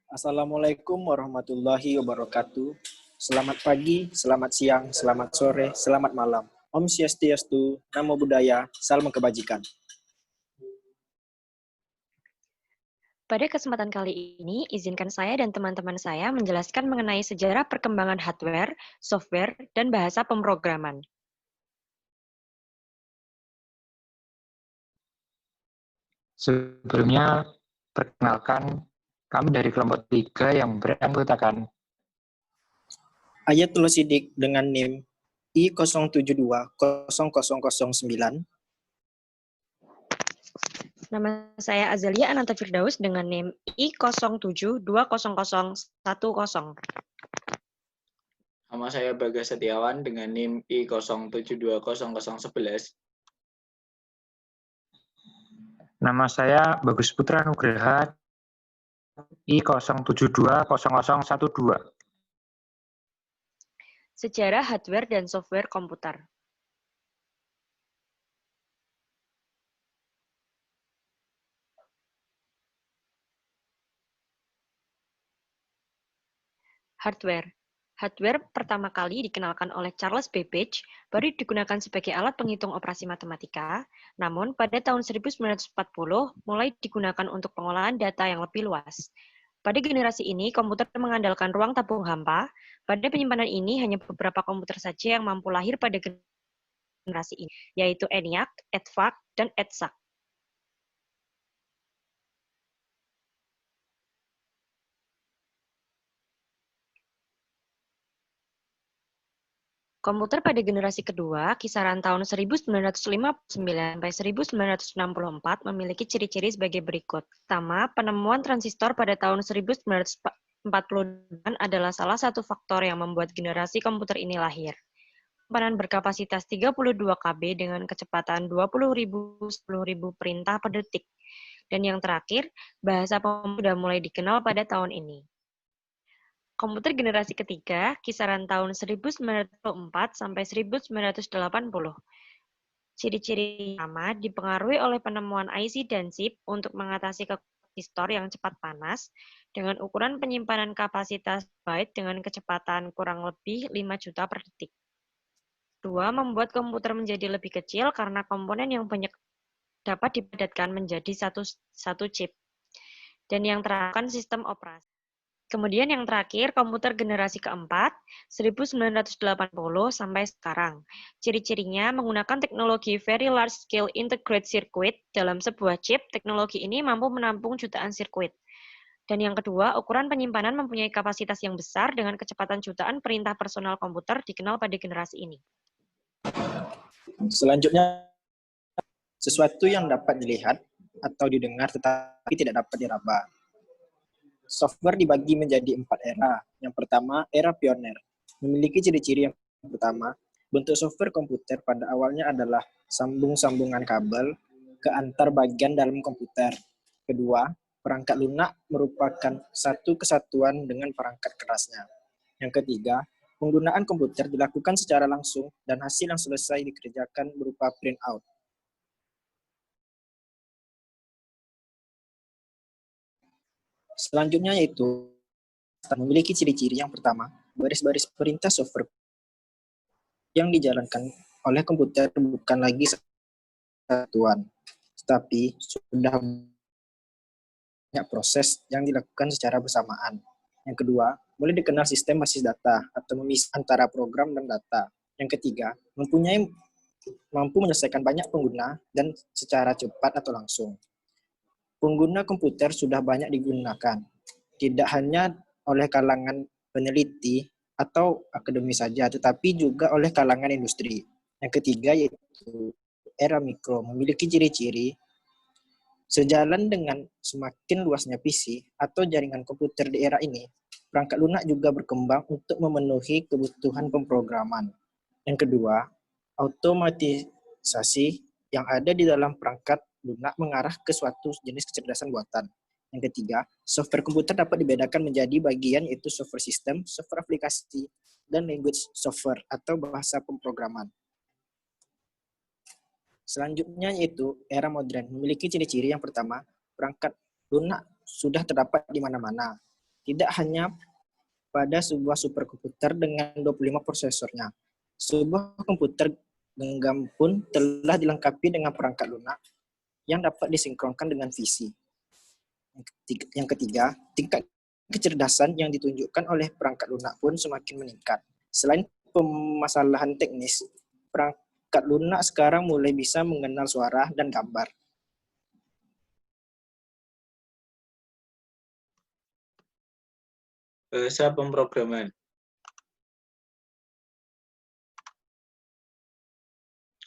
Assalamualaikum warahmatullahi wabarakatuh. Selamat pagi, selamat siang, selamat sore, selamat malam. Om Swastiastu, Namo Buddhaya, Salam Kebajikan. Pada kesempatan kali ini, izinkan saya dan teman-teman saya menjelaskan mengenai sejarah perkembangan hardware, software, dan bahasa pemrograman. Sebelumnya, perkenalkan, kami dari kelompok 3 yang beranggotakan Ayatul Sidik dengan NIM I07200009. Nama saya Azalia Ananta Firdaus dengan NIM I07200010. Nama saya Bagas Setiawan dengan NIM I07200011. Nama saya Bagus Putra Nugraha I07200012. Sejarah hardware dan software komputer. Hardware. Hardware pertama kali dikenalkan oleh Charles Babbage, baru digunakan sebagai alat penghitung operasi matematika, namun pada tahun 1940 mulai digunakan untuk pengolahan data yang lebih luas. Pada generasi ini, komputer mengandalkan ruang tabung hampa. Pada penyimpanan ini, hanya beberapa komputer saja yang mampu lahir pada generasi ini, yaitu ENIAC, EDVAC, dan EDSAC. Komputer pada generasi kedua, kisaran tahun 1959 sampai 1964, memiliki ciri-ciri sebagai berikut. Pertama, penemuan transistor pada tahun 1948 adalah salah satu faktor yang membuat generasi komputer ini lahir. Penyimpanan berkapasitas 32 KB dengan kecepatan 20.000-10.000 perintah per detik. Dan yang terakhir, bahasa pemrograman sudah mulai dikenal pada tahun ini. Komputer generasi ketiga, kisaran tahun 1904 sampai 1980. Ciri-ciri pertama dipengaruhi oleh penemuan IC dan chip untuk mengatasi transistor yang cepat panas dengan ukuran penyimpanan kapasitas byte dengan kecepatan kurang lebih 5 juta per detik. Kedua, membuat komputer menjadi lebih kecil karena komponen yang banyak dapat dipadatkan menjadi satu chip. Dan yang terakhir, sistem operasi. Kemudian yang terakhir, komputer generasi keempat, 1980 sampai sekarang. Ciri-cirinya menggunakan teknologi Very Large Scale Integrated Circuit dalam sebuah chip. Teknologi ini mampu menampung jutaan sirkuit. Dan yang kedua, ukuran penyimpanan mempunyai kapasitas yang besar dengan kecepatan jutaan perintah personal komputer dikenal pada generasi ini. Selanjutnya, sesuatu yang dapat dilihat atau didengar tetapi tidak dapat diraba. Software dibagi menjadi 4 era. Yang pertama, era pioner. Memiliki ciri-ciri yang pertama, bentuk software komputer pada awalnya adalah sambung-sambungan kabel ke antar bagian dalam komputer. Kedua, perangkat lunak merupakan satu kesatuan dengan perangkat kerasnya. Yang ketiga, penggunaan komputer dilakukan secara langsung dan hasil yang selesai dikerjakan berupa printout. Selanjutnya yaitu memiliki ciri-ciri yang pertama, baris-baris perintah software yang dijalankan oleh komputer bukan lagi satuan, tetapi sudah banyak proses yang dilakukan secara bersamaan. Yang kedua, boleh dikenal sistem basis data atau memisah antara program dan data. Yang ketiga, mampu menyelesaikan banyak pengguna dan secara cepat atau langsung. Pengguna komputer sudah banyak digunakan, tidak hanya oleh kalangan peneliti atau akademis saja, tetapi juga oleh kalangan industri. Yang ketiga yaitu era mikro, memiliki ciri-ciri sejalan dengan semakin luasnya PC atau jaringan komputer di era ini, perangkat lunak juga berkembang untuk memenuhi kebutuhan pemrograman. Yang kedua, otomatisasi yang ada di dalam perangkat lunak mengarah ke suatu jenis kecerdasan buatan. Yang ketiga, software komputer dapat dibedakan menjadi bagian yaitu software sistem, software aplikasi, dan language software atau bahasa pemrograman. Selanjutnya yaitu era modern, memiliki ciri-ciri yang pertama, perangkat lunak sudah terdapat di mana-mana. tidak hanya pada sebuah superkomputer dengan 25 prosesornya. Sebuah komputer genggam pun telah dilengkapi dengan perangkat lunak yang dapat disinkronkan dengan visi. Yang ketiga, tingkat kecerdasan yang ditunjukkan oleh perangkat lunak pun semakin meningkat. Selain permasalahan teknis, perangkat lunak sekarang mulai bisa mengenal suara dan gambar. Bahasa pemrograman.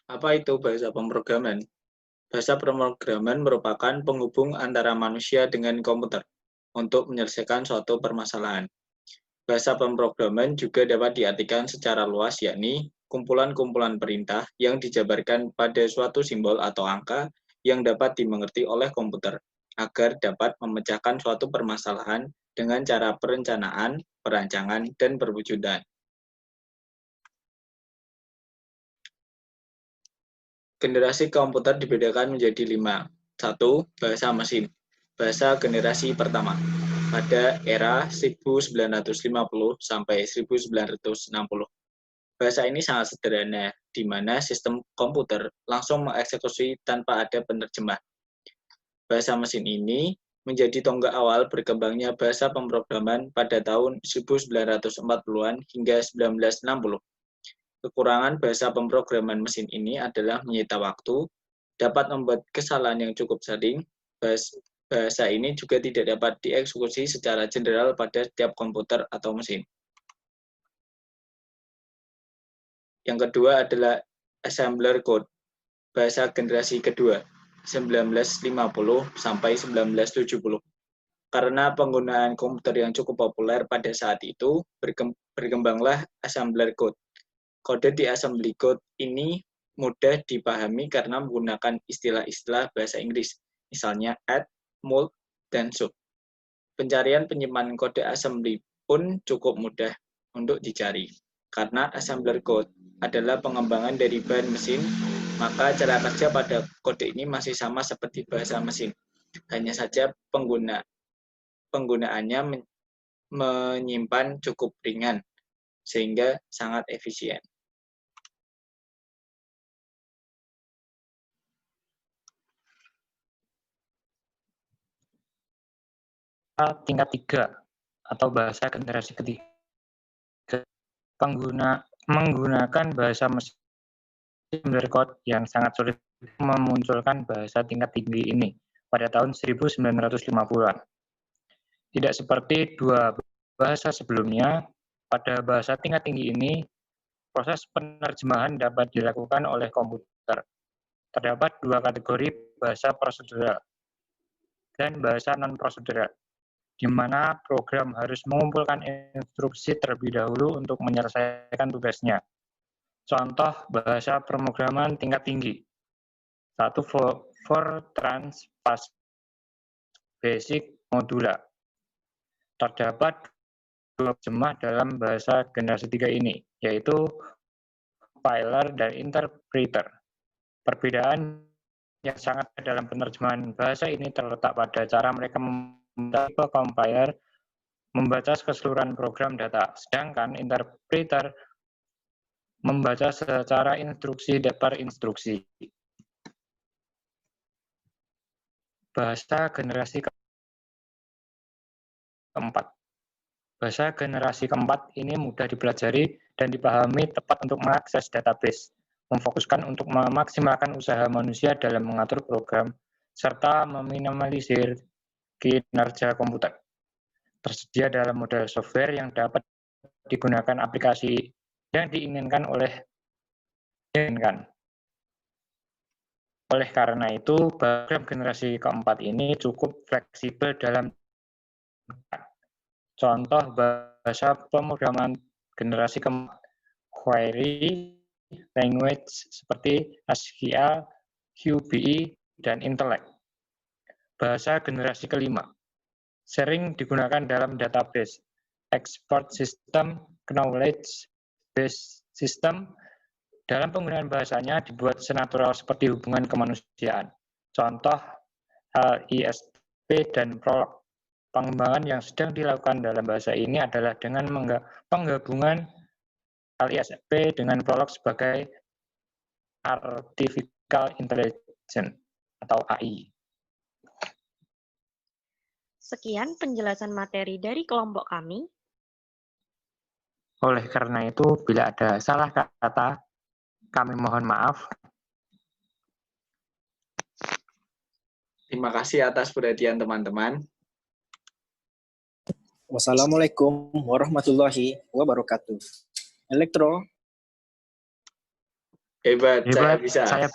Apa itu bahasa pemrograman? Bahasa pemrograman merupakan penghubung antara manusia dengan komputer untuk menyelesaikan suatu permasalahan. Bahasa pemrograman juga dapat diartikan secara luas, yakni kumpulan-kumpulan perintah yang dijabarkan pada suatu simbol atau angka yang dapat dimengerti oleh komputer agar dapat memecahkan suatu permasalahan dengan cara perencanaan, perancangan, dan perwujudan. Generasi komputer dibedakan menjadi 5. 1. Bahasa mesin. Bahasa generasi pertama. Pada era 1950 sampai 1960. Bahasa ini sangat sederhana, di mana sistem komputer langsung mengeksekusi tanpa ada penerjemah. Bahasa mesin ini menjadi tonggak awal berkembangnya bahasa pemrograman pada tahun 1940-an hingga 1960. Kekurangan bahasa pemrograman mesin ini adalah menyita waktu, dapat membuat kesalahan yang cukup sering. Bahasa ini juga tidak dapat dieksekusi secara general pada setiap komputer atau mesin. Yang kedua adalah assembler code, bahasa generasi kedua, 1950 sampai 1970. Karena penggunaan komputer yang cukup populer pada saat itu, berkembanglah assembler code. Kode di assembly code ini mudah dipahami karena menggunakan istilah-istilah bahasa Inggris, misalnya add, mul, dan sub. Pencarian penyimpanan kode assembly pun cukup mudah untuk dicari. Karena assembler code adalah pengembangan dari bahan mesin, maka cara kerja pada kode ini masih sama seperti bahasa mesin. Hanya saja penggunaannya menyimpan cukup ringan, sehingga sangat efisien. Tingkat 3 atau bahasa generasi ketiga. Menggunakan bahasa mesin code yang sangat sulit memunculkan bahasa tingkat tinggi ini pada tahun 1950-an. Tidak seperti dua bahasa sebelumnya, pada bahasa tingkat tinggi ini, proses penerjemahan dapat dilakukan oleh komputer. Terdapat dua kategori bahasa prosedural dan bahasa non-prosedural, di mana program harus mengumpulkan instruksi terlebih dahulu untuk menyelesaikan tugasnya. Contoh bahasa pemrograman tingkat tinggi. 1. Fortran Fast Basic Modular. Terdapat dua terjemah dalam bahasa generasi 3 ini, yaitu compiler dan interpreter. Perbedaan yang sangat dalam penerjemahan bahasa ini terletak pada cara mereka membaca compiler membaca keseluruhan program data, sedangkan interpreter membaca secara instruksi per instruksi. Bahasa generasi keempat. Bahasa generasi keempat ini mudah dipelajari dan dipahami tepat untuk mengakses database, memfokuskan untuk memaksimalkan usaha manusia dalam mengatur program, serta meminimalisir kinerja komputer. Tersedia dalam model software yang dapat digunakan aplikasi yang diinginkan oleh Oleh karena itu, program generasi keempat ini cukup fleksibel dalam contoh bahasa pemrograman generasi keempat, query language seperti SQL, QBE, dan Intellect. Bahasa generasi kelima, sering digunakan dalam database, export system, knowledge base system. Dalam penggunaan bahasanya dibuat senatural seperti hubungan kemanusiaan. Contoh LISP dan Prolog. Pengembangan yang sedang dilakukan dalam bahasa ini adalah dengan penggabungan alias P dengan Prolog sebagai Artificial Intelligence atau AI. Sekian penjelasan materi dari kelompok kami. Oleh karena itu, bila ada salah kata, kami mohon maaf. Terima kasih atas perhatian teman-teman. Wassalamualaikum warahmatullahi wabarakatuh. Elektro. Hebat, saya bisa. Saya